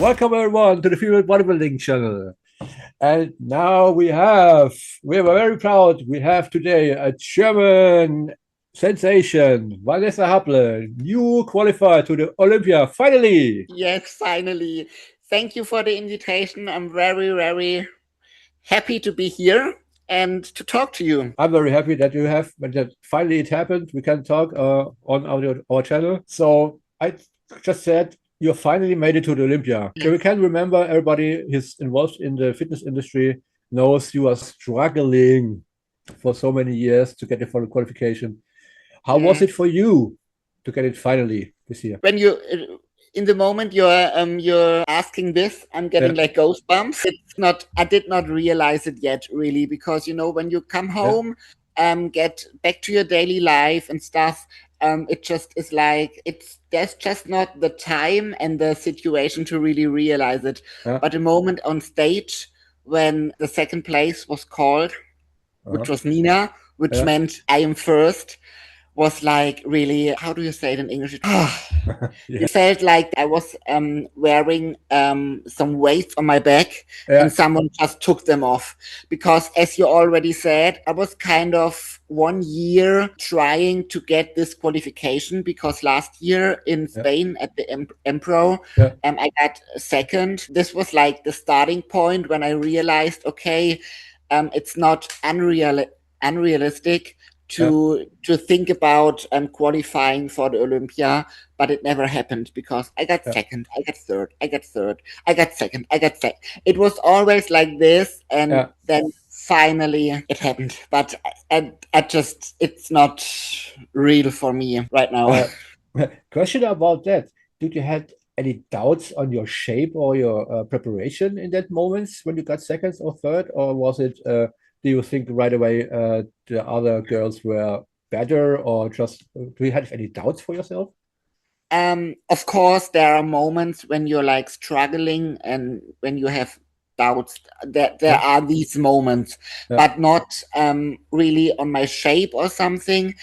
Welcome everyone to the Female Bodybuilding channel. And now we are very proud. We have today a German sensation, Vanessa Happle, new qualifier to the Olympia, finally. Yes, finally. Thank you for the invitation. I'm very, very happy to be here and to talk to you. I'm very happy that finally it happened. We can talk on our channel. So I just said you finally made it to the Olympia. So we can remember everybody who's involved in the fitness industry knows you are struggling for so many years to get the full qualification. How was it for you to get it finally this year? When you in the moment you're asking this, I'm getting like goosebumps. It's not, I did not realize it yet really, because when you come home, get back to your daily life and stuff, it just is like there's just not the time and the situation to really realize it. But the moment on stage when the second place was called, which was Nina, which meant I am first, was like really, how do you say it in English? It felt like I was wearing some weights on my back and someone just took them off. Because as you already said, I was kind of 1 year trying to get this qualification, because last year in Spain at the Empro, I got second. This was like the starting point when I realized, okay, it's not unrealistic to think about qualifying for the Olympia, but it never happened, because I got second, I got third, I got third, I got second, I got second. It was always like this, and then finally it happened. But I just, it's not real for me right now. Question about that. Did you have any doubts on your shape or your preparation in that moments when you got second or third, or was it do you think right away the other girls were better, or just do you have any doubts for yourself? Of course, there are moments when you're like struggling and when you have doubts. There are these moments, but not really on my shape or something.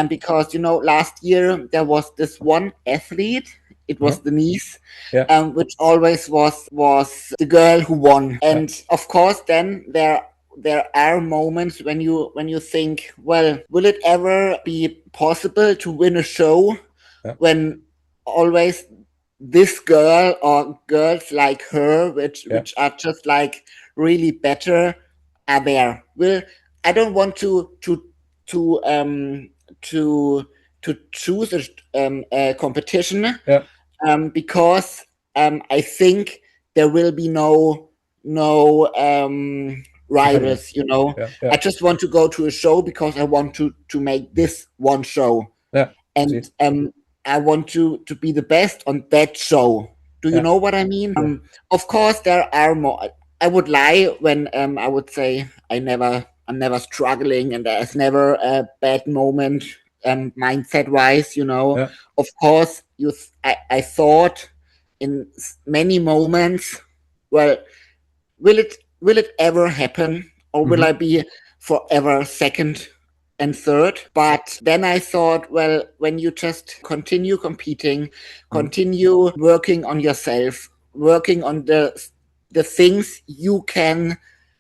Because last year there was this one athlete. It was Denise, which always was the girl who won. And of course, then there are moments when you think, well, will it ever be possible to win a show when always this girl or girls like her, which are just like really better, are there? Well, I don't want to choose a competition, because I think there will be no rivals. I just want to go to a show because I want to make this one show, and I want to be the best on that show. Do you know what I mean? Of course, there are more. I would lie when I would say I'm never struggling and there's never a bad moment mindset wise. Of course, I thought in many moments, well, will it ever happen, or will I be forever second and third? But then I thought, well, when you just continue competing, continue working on yourself, working on the things you can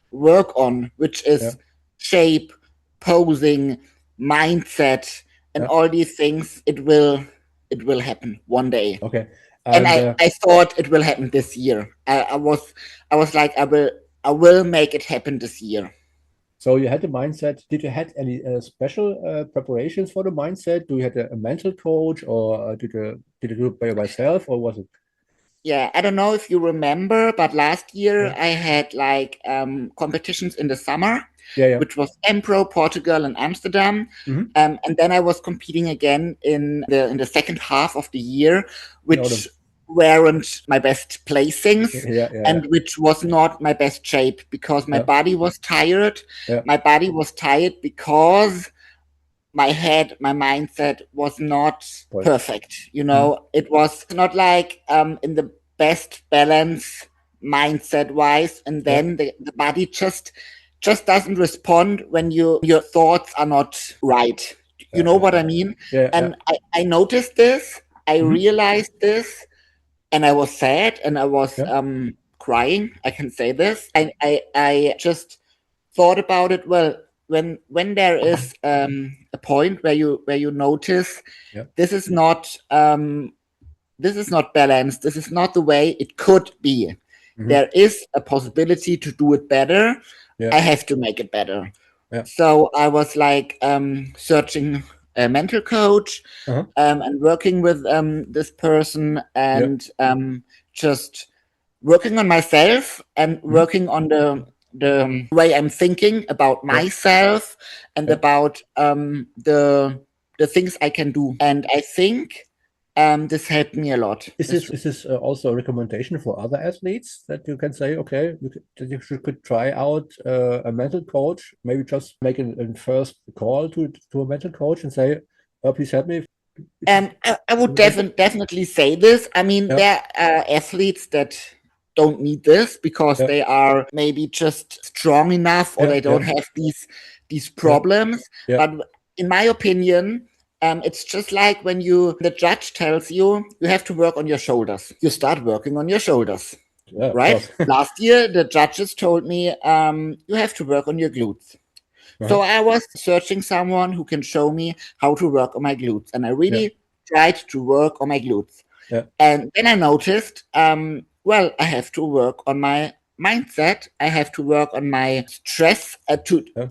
work on, which is shape, posing, mindset, and all these things, it will happen one day. Okay. And I thought it will happen this year. I was like, I will make it happen this year. So you had the mindset. Did you had any special preparations for the mindset? Do you had a mental coach, or did you do it by yourself, or was it? Yeah, I don't know if you remember, but last year I had like competitions in the summer, which was Empro, Portugal, and Amsterdam, and then I was competing again in the second half of the year, which weren't my best placings, and which was not my best shape, because my body was tired. My body was tired because my head, my mindset was not perfect. It was not like in the best balance mindset wise, and then the body just doesn't respond when your thoughts are not right. You know what I mean? And I noticed this, I realized this, and I was sad, and I was crying. I can say this. I just thought about it. Well, when there is a point where you notice this is not balanced. This is not the way it could be. There is a possibility to do it better. I have to make it better. So I was like searching a mental coach and working with this person, and just working on myself and working on the way I'm thinking about myself and about the things I can do. And I think this helped me a lot. Is this also a recommendation for other athletes that you can say, okay, you could try out a mental coach, maybe just make a first call to a mental coach and say, please help me? I would definitely say this. I mean, there are athletes that don't need this because they are maybe just strong enough, or they don't have these problems. But in my opinion, it's just like when the judge tells you have to work on your shoulders. You start working on your shoulders, right? Last year, the judges told me you have to work on your glutes. So I was searching someone who can show me how to work on my glutes, and I really tried to work on my glutes. And then I noticed, well, I have to work on my mindset. I have to work on my stress,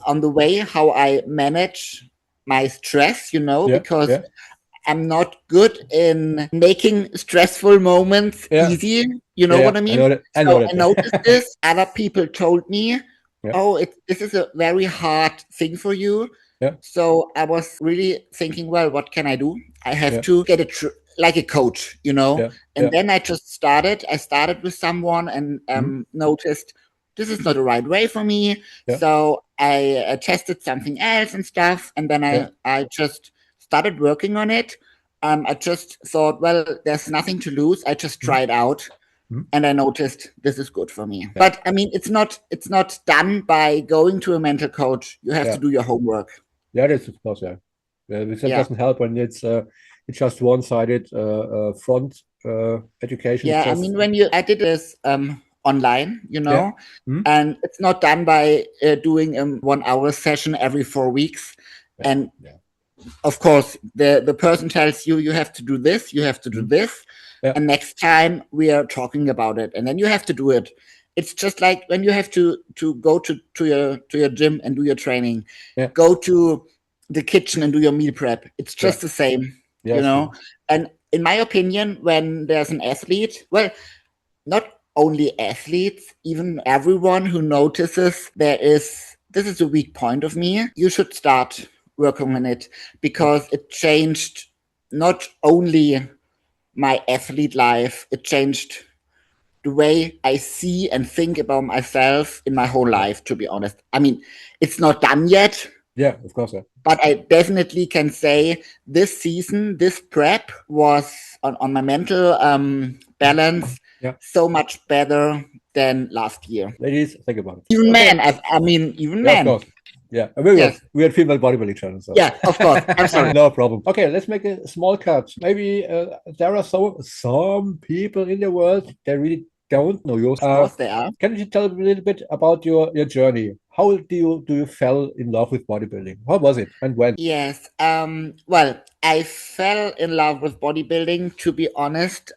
on the way how I manage my stress, because I'm not good in making stressful moments easy. You know what I mean? I noticed this. Other people told me, this is a very hard thing for you. So I was really thinking, well, what can I do? I have to get it like a coach, and then I just started. I started with someone and noticed this is not the right way for me. So I tested something else and stuff. And then I just started working on it. I just thought, well, there's nothing to lose. I just tried out. And I noticed this is good for me. But I mean, it's not done by going to a mental coach. You have to do your homework. Yeah, that's of course, it doesn't help when it's just one-sided front education. I mean, I did this online, and it's not done by doing a 1 hour session every 4 weeks. And of course, the person tells you have to do this, you have to do this. And next time we are talking about it, and then you have to do it. It's just like when you have to go to your gym and do your training, go to the kitchen and do your meal prep. It's just the same, And in my opinion, when there's an athlete, well, not only athletes, even everyone who notices this is a weak point of me, you should start working on it, because it changed not only my athlete life, it changed the way I see and think about myself in my whole life, to be honest. I mean, it's not done yet. Yeah, of course. But I definitely can say this season, this prep was on my mental balance so much better than last year. Ladies, think about it. Even men, even men. Of course. Yeah, we had female bodybuilding channels. So. Yeah, of course. I'm sorry. No problem. Okay, let's make a small cut. Maybe there are some people in the world that really don't know you. Of course they are. Can you tell a little bit about your journey? How do you fell in love with bodybuilding? How was it and when? Yes. Well, I fell in love with bodybuilding, to be honest,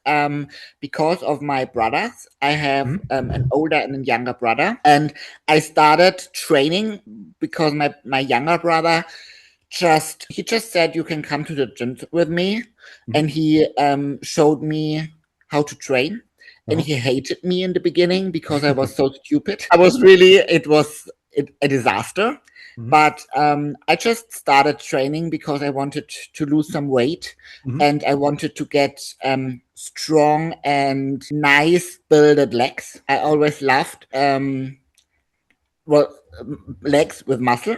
because of my brothers. I have an older and a younger brother, and I started training because my younger brother just said, you can come to the gym with me, and he showed me how to train. And he hated me in the beginning because I was so stupid. It was a disaster. But I just started training because I wanted to lose some weight, and I wanted to get strong and nice built legs. I always loved legs with muscle.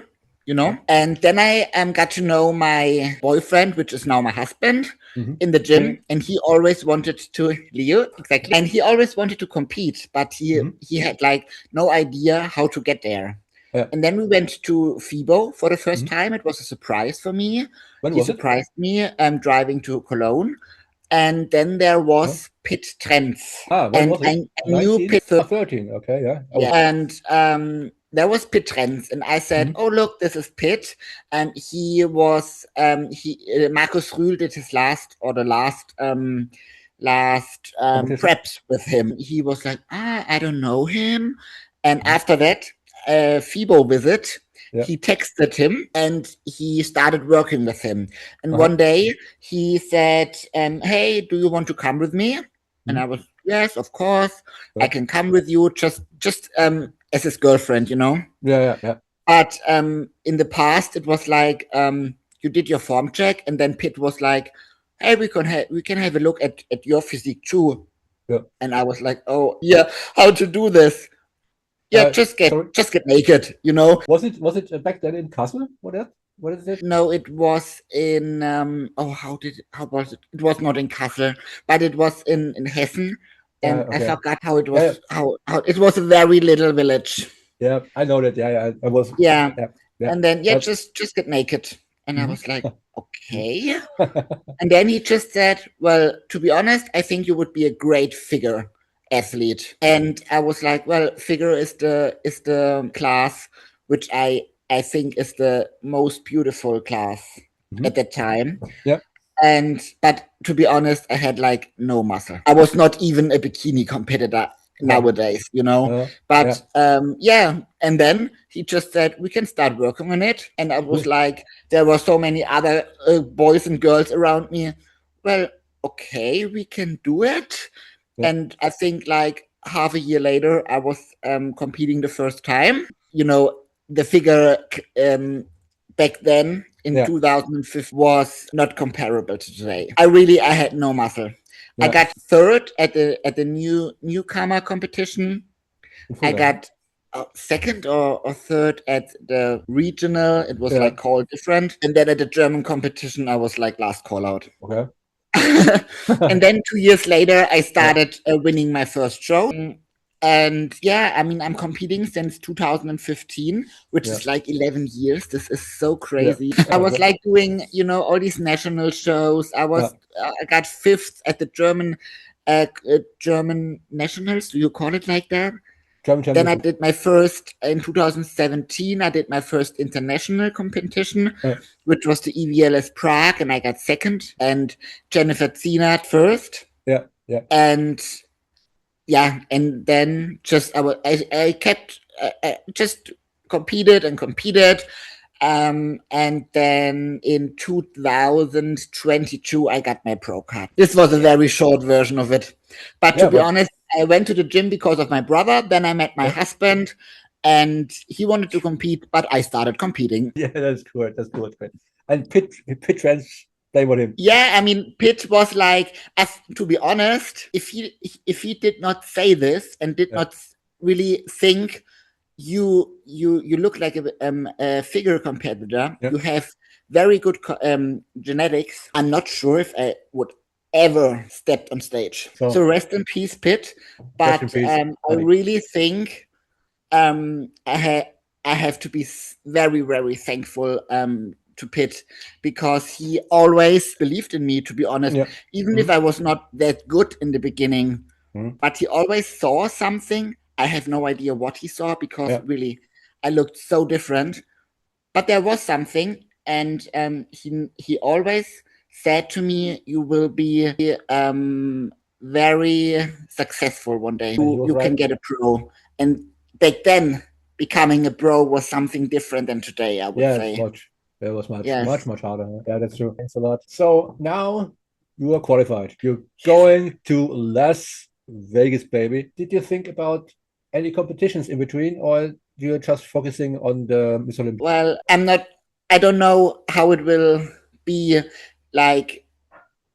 And then I got to know my boyfriend, which is now my husband, in the gym, and he always wanted to Leo, exactly, and he always wanted to compete, but he had like no idea how to get there. And then we went to FIBO for the first time. It was a surprise for me. When he was surprised me driving to Cologne. And then there was Pitt Trends. When was it? I knew Pitt 13. Okay, yeah. And there was Pitt Trends, and I said, "Oh, look, this is Pitt." And he was Markus Rühl did his last preps with him. He was like, I don't know him. And after that FIBO visit, he texted him and he started working with him. And one day he said, hey, do you want to come with me? And I was, yes, of course, I can come with you, just as his girlfriend, you know? Yeah. But in the past, it was like you did your form check, and then Pitt was like, hey, we can have a look at your physique too. Yeah. And I was like, oh yeah, how to do this? Yeah, just get naked, you know. Was it back then in Kassel? What is it? No, it was in how was it? It was not in Kassel, but it was in Hessen. And I forgot how it was. How it was a very little village. Yeah, I know that. Yeah, I was. Yeah. And then just get naked. And I was like, okay. And then he just said, well, to be honest, I think you would be a great figure athlete. And I was like, well, figure is the class which I think is the most beautiful class at that time. Yeah. But to be honest, I had like no muscle. I was not even a bikini competitor nowadays, you know. But and then he just said, we can start working on it. And I was like, there were so many other boys and girls around me. Well, okay, we can do it. And I think like half a year later, I was competing the first time. You know, the figure back then in 2005 was not comparable to today. I had no muscle. I got third at the newcomer competition. I got second or third at the regional. It was like called different. And then at the German competition, I was like last call out. Okay. And then 2 years later, I started winning my first show. And I mean, I'm competing since 2015, which is like 11 years. This is so crazy. I was like doing, you know, all these national shows. I got fifth at the German nationals. Do you call it like that? Then I did my first, in 2017, I did my first international competition, which was the EVLS Prague, and I got second, and Jennifer Zina first. Yeah. And then just I kept just competed. And then in 2022, I got my pro card. This was a very short version of it. But to be honest, I went to the gym because of my brother. Then I met my husband, and he wanted to compete, but I started competing. Yeah, that's cool. And Pitt Trends, play with him. Yeah, I mean, Pitt was like, to be honest, if he did not say this and did not really think you look like a figure competitor, you have very good genetics, I'm not sure if I would ever stepped on stage. So rest in peace, Pitt. But I really think I have to be very, very thankful to Pitt, because he always believed in me, to be honest, even if I was not that good in the beginning. But he always saw something. I have no idea what he saw, because really I looked so different. But there was something, and he always said to me, you will be very successful one day. You can get a pro. And back then, becoming a pro was something different than today, I would say. It was much harder. Yeah, that's true. Thanks a lot. So now you are qualified. You're going to Las Vegas, baby. Did you think about any competitions in between, or you're just focusing on the Miss Olympia? Well, I don't know how it will be like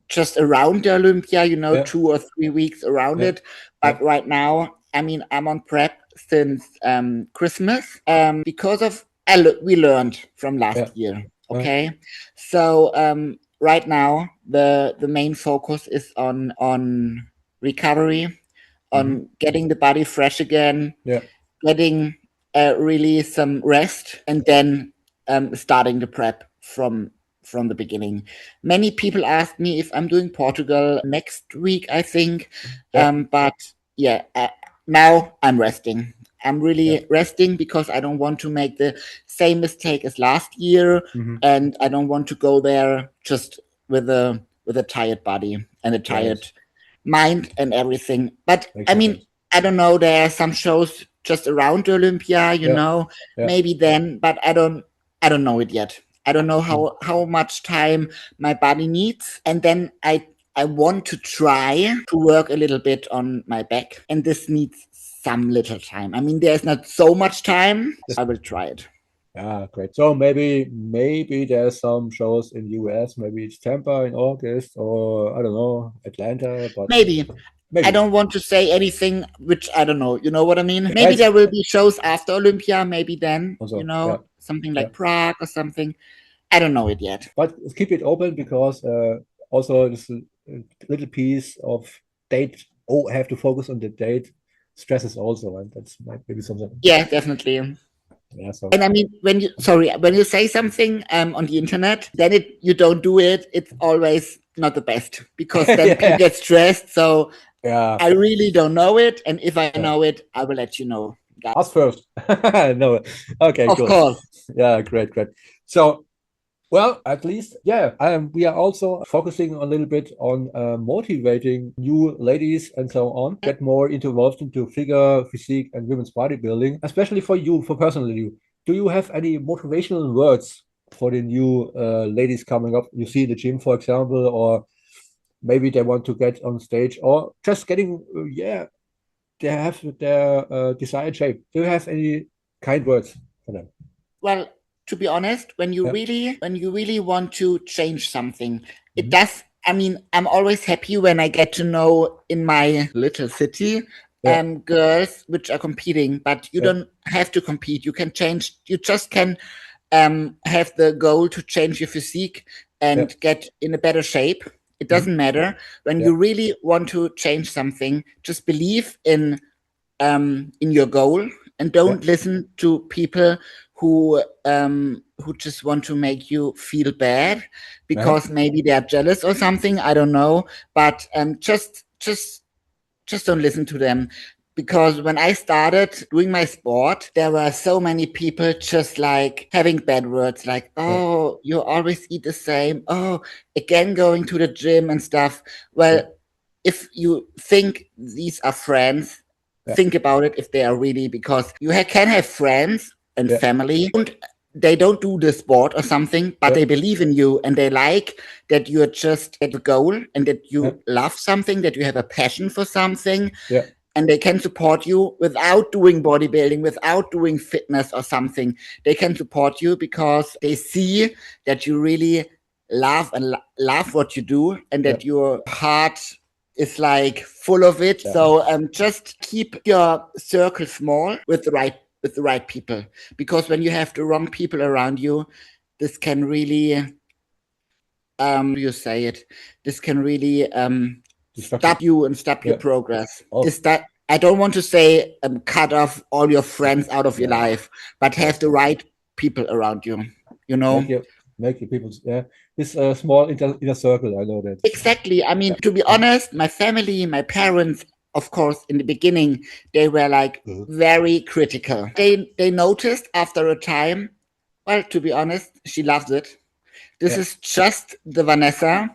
just around the Olympia, you know, 2 or 3 weeks around it. But right now, I mean, I'm on prep since Christmas because of we learned from last year. Okay, so right now the main focus is on recovery, on getting the body fresh again, getting really some rest, and then starting the prep from from the beginning. Many people ask me if I'm doing Portugal next week, I think. But yeah, now I'm resting. I'm really resting because I don't want to make the same mistake as last year, and I don't want to go there just with a tired body and a tired mind and everything. But I mean, I don't know. There are some shows just around the Olympia, you know, maybe then, but I don't know it yet. I don't know how much time my body needs, and then I want to try to work a little bit on my back, and this needs some little time. I mean, there's not so much time. I will try it. Yeah, great. So maybe there's some shows in US. Maybe it's Tampa in August, or I don't know, Atlanta. But maybe. I don't want to say anything which I don't know. You know what I mean? Maybe there will be shows after Olympia. Maybe then, also, you know, something like Prague or something. I don't know it yet. But keep it open because also this little piece of date. Oh, I have to focus on the date. Stresses also, and that's maybe something. Yeah, definitely. Yeah, so. And I mean, when you say something on the internet, then you don't do it. It's always not the best because then people get stressed. So I really don't know it, and if I know it, I will let you know. Us first. No, okay, of course. Yeah, great. So, well, at least, we are also focusing a little bit on motivating new ladies and so on, get more involved into figure, physique, and women's bodybuilding, especially for you, for personally you. Do you have any motivational words for the new ladies coming up? You see in the gym, for example, or maybe they want to get on stage, or just getting, they have their desired shape. Do you have any kind words for them? Well, to be honest, when you really want to change something, it does. I mean, I'm always happy when I get to know in my little city girls which are competing, but you don't have to compete. You can change. You just can have the goal to change your physique and get in a better shape. It doesn't matter. When you really want to change something, just believe in your goal and don't listen to people who just want to make you feel bad because maybe they are jealous or something. I don't know, but just don't listen to them. Because when I started doing my sport, there were so many people just like having bad words, like, oh, you always eat the same. Oh, again, going to the gym and stuff. Well, if you think these are friends, think about it if they are really, because you can have friends and family. They don't do the sport or something, but they believe in you and they like that you're just at the goal and that you love something, that you have a passion for something. And they can support you without doing bodybuilding, without doing fitness or something. They can support you because they see that you really love what you do and that your heart is like full of it. So just keep your circle small with the right people, because when you have the wrong people around you, this can really this can really stop you and stop your progress. Is that I don't want to say cut off all your friends out of your life, but have the right people around you, you know. Make your people this small inner circle. I know that exactly. I mean, to be honest, my family, my parents, of course, in the beginning, they were like very critical. They noticed after a time, well, to be honest, she loves it. This is just the Vanessa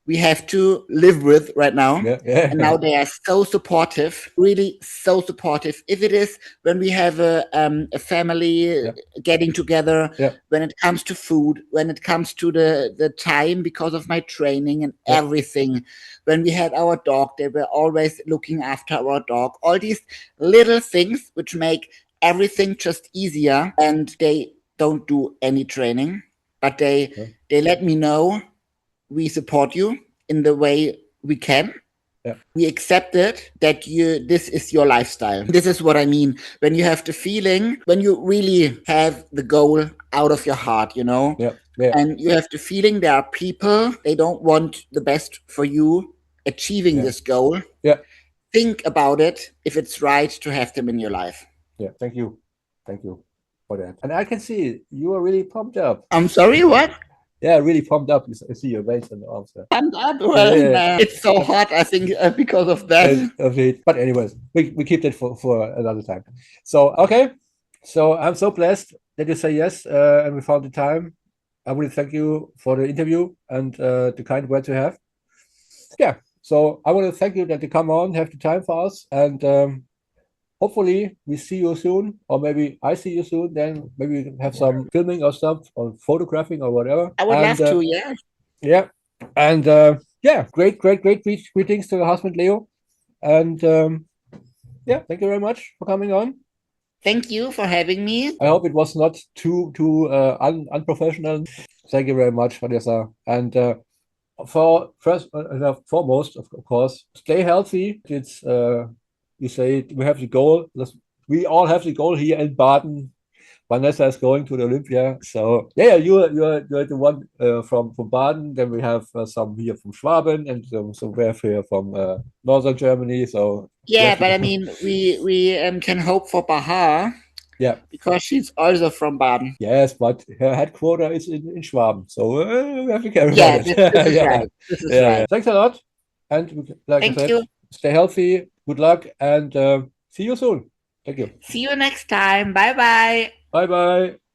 we have to live with right now. And now they are so supportive, really so supportive. If it is when we have a family getting together, when it comes to food, when it comes to the time because of my training and everything, when we had our dog, they were always looking after our dog. All these little things which make everything just easier, and they don't do any training, but they let me know, we support you in the way we can. We accept it that this is your lifestyle. This is what I mean. When you have the feeling, when you really have the goal out of your heart, you know, and you have the feeling there are people, they don't want the best for you achieving this goal. Think about it if it's right to have them in your life. Thank you for that. And I can see you are really pumped up. I'm sorry, what? Yeah, really pumped up. I see your weights and arms. Pumped up? Well, it's so hot, I think, because of that. But anyways, we keep that for another time. So, okay. So I'm so blessed that you say yes, and we found the time. I want to thank you for the interview and the kind words you have. Yeah. So I want to thank you that you come on, have the time for us, and hopefully we see you soon, or maybe I see you soon. Then maybe we can have some filming or stuff, or photographing or whatever. I would love to. Yeah. Yeah. And yeah, great greetings to your husband Leo. And yeah, thank you very much for coming on. Thank you for having me. I hope it was not too unprofessional. Thank you very much, Vanessa. And for first foremost, of course, stay healthy. It's you say we have the goal. We all have the goal here in Baden. Vanessa is going to the Olympia. So yeah, you're the one from Baden. Then we have some here from Schwaben and some we have here from northern Germany. So yeah, but I mean, we can hope for Bahar. Yeah, because she's also from Baden. Yes, but her headquarters is in Schwaben, so we have to care about it. This is right. This is right. Thanks a lot, and like I said, stay healthy. Good luck, and see you soon. Thank you. See you next time. Bye bye. Bye bye.